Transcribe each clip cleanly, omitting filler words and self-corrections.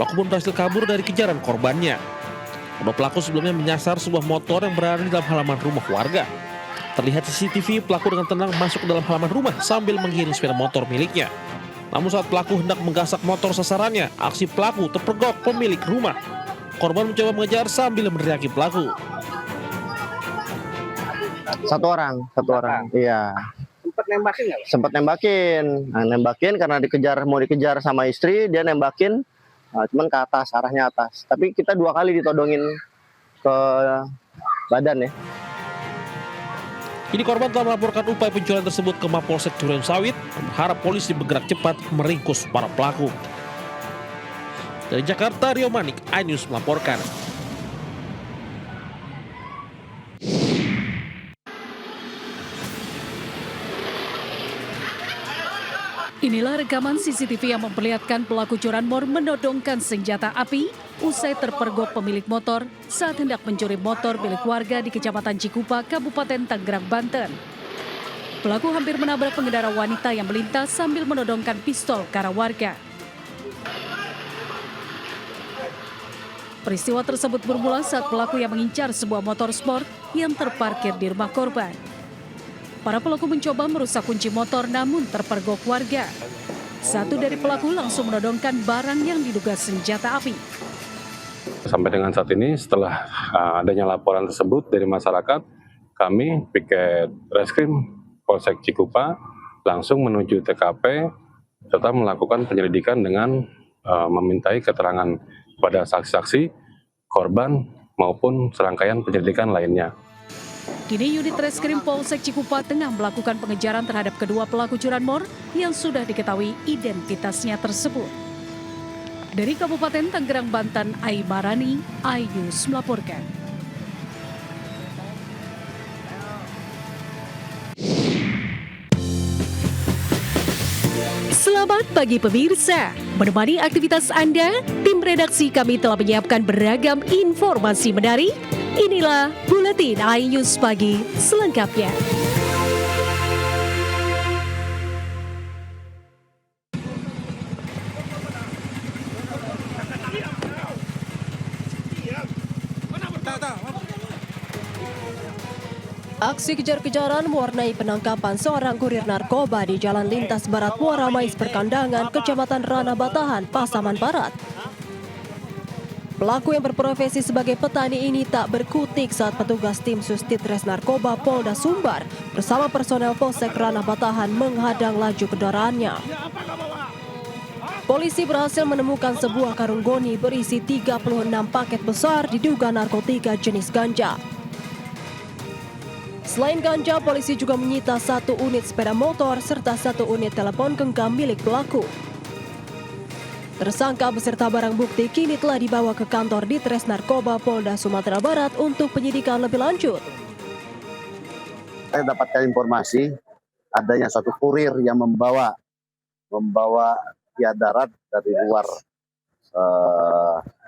Pelaku pun berhasil kabur dari kejaran korbannya. Kedua pelaku sebelumnya menyasar sebuah motor yang berada di dalam halaman rumah warga. Terlihat CCTV pelaku dengan tenang masuk ke dalam halaman rumah sambil menggiring sepeda motor miliknya. Namun saat pelaku hendak menggasak motor sasarannya, aksi pelaku terpergok pemilik rumah. Korban mencoba mengejar sambil meneriaki pelaku. Satu orang. Iya. Sempat nembakin nggak? Sempat nembakin. Nah, nembakin karena mau dikejar sama istri, dia nembakin. Nah, cuman ke atas, arahnya atas. Tapi kita 2 kali ditodongin ke badan ya. Kini korban telah melaporkan upaya pencurian tersebut ke Mapolsek Durensawit dan berharap polisi bergerak cepat meringkus para pelaku. Dari Jakarta, Rio Manik, iNews melaporkan. Inilah rekaman CCTV yang memperlihatkan pelaku curanmor menodongkan senjata api usai terpergok pemilik motor saat hendak mencuri motor milik warga di Kecamatan Cikupa, Kabupaten Tangerang, Banten. Pelaku hampir menabrak pengendara wanita yang melintas sambil menodongkan pistol ke arah warga. Peristiwa tersebut bermula saat pelaku yang mengincar sebuah motor sport yang terparkir di rumah korban. Para pelaku mencoba merusak kunci motor namun terpergok warga. Satu dari pelaku langsung menodongkan barang yang diduga senjata api. Sampai dengan saat ini setelah adanya laporan tersebut dari masyarakat, kami piket Reskrim Polsek Cikupa langsung menuju TKP serta melakukan penyelidikan dengan memintai keterangan kepada saksi-saksi, korban maupun serangkaian penyelidikan lainnya. Kini unit Reskrim Polsek Cikupa tengah melakukan pengejaran terhadap kedua pelaku curanmor yang sudah diketahui identitasnya tersebut. Dari Kabupaten Tangerang, Banten, Aimarani, iNews melaporkan. Selamat pagi pemirsa, menemani aktivitas Anda, tim redaksi kami telah menyiapkan beragam informasi menarik. Inilah Buletin iNews Pagi selengkapnya. Aksi kejar-kejaran mewarnai penangkapan seorang kurir narkoba di Jalan Lintas Barat Muara Mais Perkandangan, Kecamatan Ranah Batahan, Pasaman Barat. Pelaku yang berprofesi sebagai petani ini tak berkutik saat petugas tim Sustitres Narkoba Polda Sumbar bersama personel Polsek Ranah Batahan menghadang laju kendaraannya. Polisi berhasil menemukan sebuah karung goni berisi 36 paket besar diduga narkotika jenis ganja. Selain ganja, polisi juga menyita 1 unit sepeda motor serta 1 unit telepon genggam milik pelaku. Tersangka beserta barang bukti kini telah dibawa ke kantor Ditres Narkoba Polda Sumatera Barat untuk penyidikan lebih lanjut. Saya dapatkan informasi adanya suatu kurir yang membawa via darat dari luar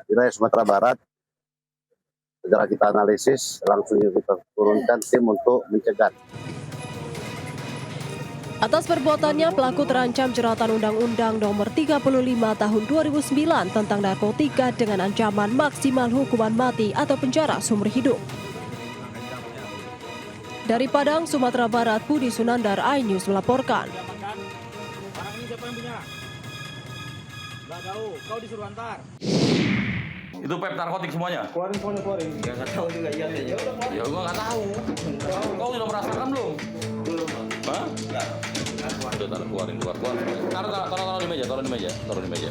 wilayah Sumatera Barat. Segera kita analisis, langsung kita turunkan tim untuk mencegah. Atas perbuatannya, pelaku terancam jeratan Undang-Undang Nomor 35 Tahun 2009 tentang narkotika dengan ancaman maksimal hukuman mati atau penjara seumur hidup. Dari Padang, Sumatera Barat, Budi Sunandar, iNews melaporkan. Barang ini siapa yang punya? Nggak tahu, kau disuruh antar. Itu pep narkotik semuanya? Keluarin. Ya nggak tahu juga iya. Ya gua nggak tahu. Kau sudah merasakan belum? Belum. Hah? Enggak. Udah keluarin. Taruh di meja.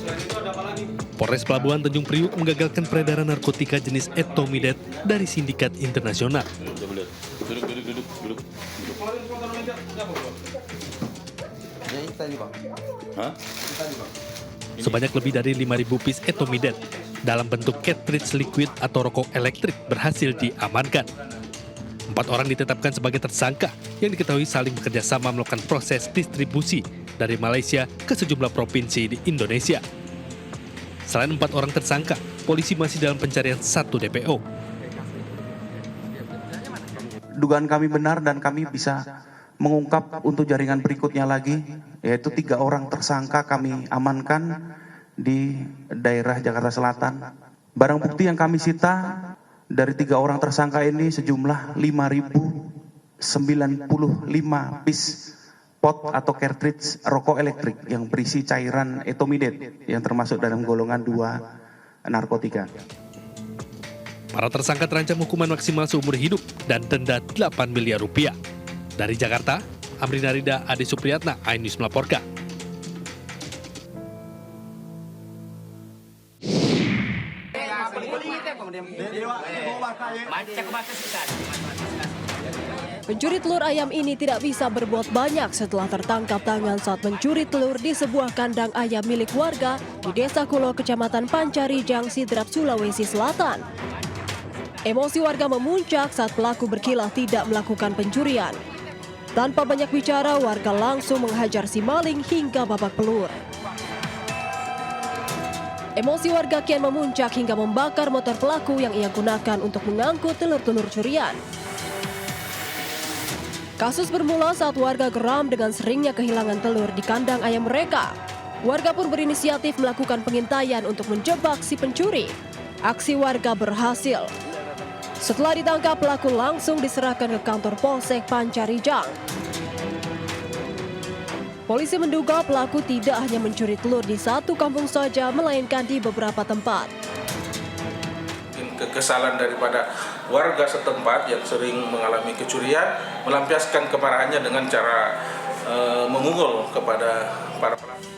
Polres Pelabuhan Tanjung Priuk menggagalkan peredaran narkotika jenis etomidat dari sindikat internasional. Coba lihat. Duduk. Keluarin semua taruh meja. Siapa, Bro? Ya ini tadi, Bang. Hah? Sebanyak lebih dari 5.000 pis etomidat dalam bentuk cartridge liquid atau rokok elektrik berhasil diamankan. 4 orang ditetapkan sebagai tersangka yang diketahui saling bekerja sama melakukan proses distribusi dari Malaysia ke sejumlah provinsi di Indonesia. Selain 4 orang tersangka, polisi masih dalam pencarian 1 DPO. Dugaan kami benar dan kami bisa mengungkap untuk jaringan berikutnya lagi, yaitu 3 orang tersangka kami amankan di daerah Jakarta Selatan. Barang bukti yang kami sita dari 3 orang tersangka ini sejumlah 5.095 piece pot atau cartridge rokok elektrik yang berisi cairan etomidate yang termasuk dalam golongan 2 narkotika. Para tersangka terancam hukuman maksimal seumur hidup dan denda 8 miliar rupiah. Dari Jakarta, Amrina Rida, Ade Supriyatna, iNews melaporkan. Pencuri telur ayam ini tidak bisa berbuat banyak setelah tertangkap tangan saat mencuri telur di sebuah kandang ayam milik warga di Desa Kulo, Kecamatan Pancarijang, Sidrap, Sulawesi Selatan. Emosi warga memuncak saat pelaku berkilah tidak melakukan pencurian. Tanpa banyak bicara, warga langsung menghajar si maling hingga babak belur. Emosi warga kian memuncak hingga membakar motor pelaku yang ia gunakan untuk mengangkut telur-telur curian. Kasus bermula saat warga geram dengan seringnya kehilangan telur di kandang ayam mereka. Warga pun berinisiatif melakukan pengintaian untuk menjebak si pencuri. Aksi warga berhasil. Setelah ditangkap, pelaku langsung diserahkan ke kantor Polsek Pancarijang. Polisi menduga pelaku tidak hanya mencuri telur di satu kampung saja, melainkan di beberapa tempat. Kekesalan daripada warga setempat yang sering mengalami kecurian melampiaskan kemarahannya dengan cara memukul kepada para pelaku.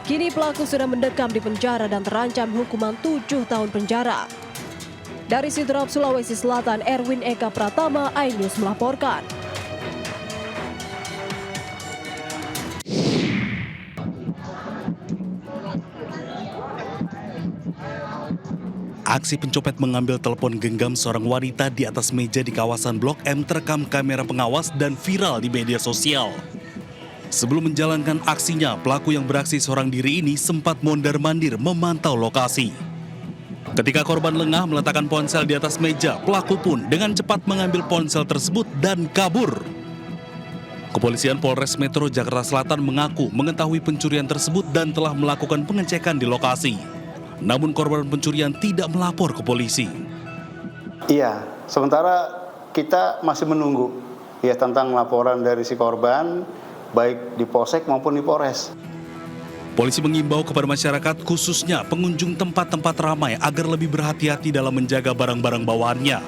Kini pelaku sudah mendekam di penjara dan terancam hukuman 7 tahun penjara. Dari Sidrap, Sulawesi Selatan, Erwin Eka Pratama, iNews melaporkan. Aksi pencopet mengambil telepon genggam seorang wanita di atas meja di kawasan Blok M terekam kamera pengawas dan viral di media sosial. Sebelum menjalankan aksinya, pelaku yang beraksi seorang diri ini sempat mondar-mandir memantau lokasi. Ketika korban lengah meletakkan ponsel di atas meja, pelaku pun dengan cepat mengambil ponsel tersebut dan kabur. Kepolisian Polres Metro Jakarta Selatan mengaku mengetahui pencurian tersebut dan telah melakukan pengecekan di lokasi. Namun korban pencurian tidak melapor ke polisi. Iya, sementara kita masih menunggu ya tentang laporan dari si korban, baik di Polsek maupun di Polres. Polisi mengimbau kepada masyarakat khususnya pengunjung tempat-tempat ramai agar lebih berhati-hati dalam menjaga barang-barang bawaannya.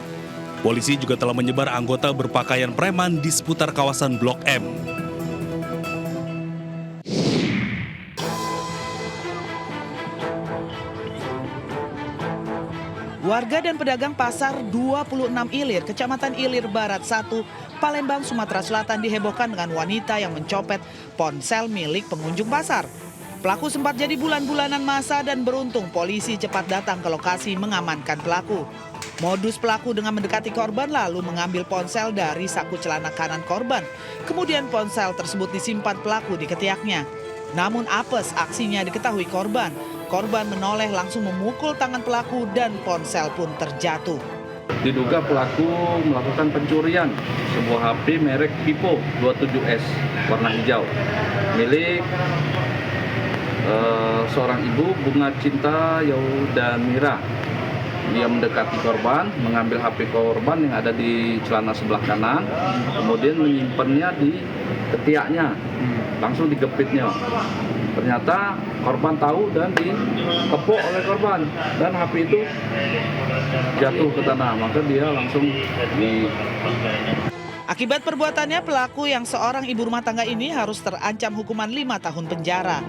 Polisi juga telah menyebar anggota berpakaian preman di seputar kawasan Blok M. Warga dan pedagang pasar 26 Ilir, Kecamatan Ilir Barat 1, Palembang, Sumatera Selatan dihebohkan dengan wanita yang mencopet ponsel milik pengunjung pasar. Pelaku sempat jadi bulan-bulanan masa dan beruntung polisi cepat datang ke lokasi mengamankan pelaku. Modus pelaku dengan mendekati korban lalu mengambil ponsel dari saku celana kanan korban. Kemudian ponsel tersebut disimpan pelaku di ketiaknya. Namun apes aksinya diketahui korban. Korban menoleh langsung memukul tangan pelaku dan ponsel pun terjatuh. Diduga pelaku melakukan pencurian sebuah HP merek Vivo 27S warna hijau milik seorang ibu, Bunga Cinta Yaudamira. Dia mendekati korban, mengambil HP korban yang ada di celana sebelah kanan, kemudian menyimpannya di ketiaknya, langsung digepitnya. Ternyata korban tahu dan ditepuk oleh korban dan HP itu jatuh ke tanah, maka dia langsung Akibat perbuatannya, pelaku yang seorang ibu rumah tangga ini harus terancam hukuman 5 tahun penjara.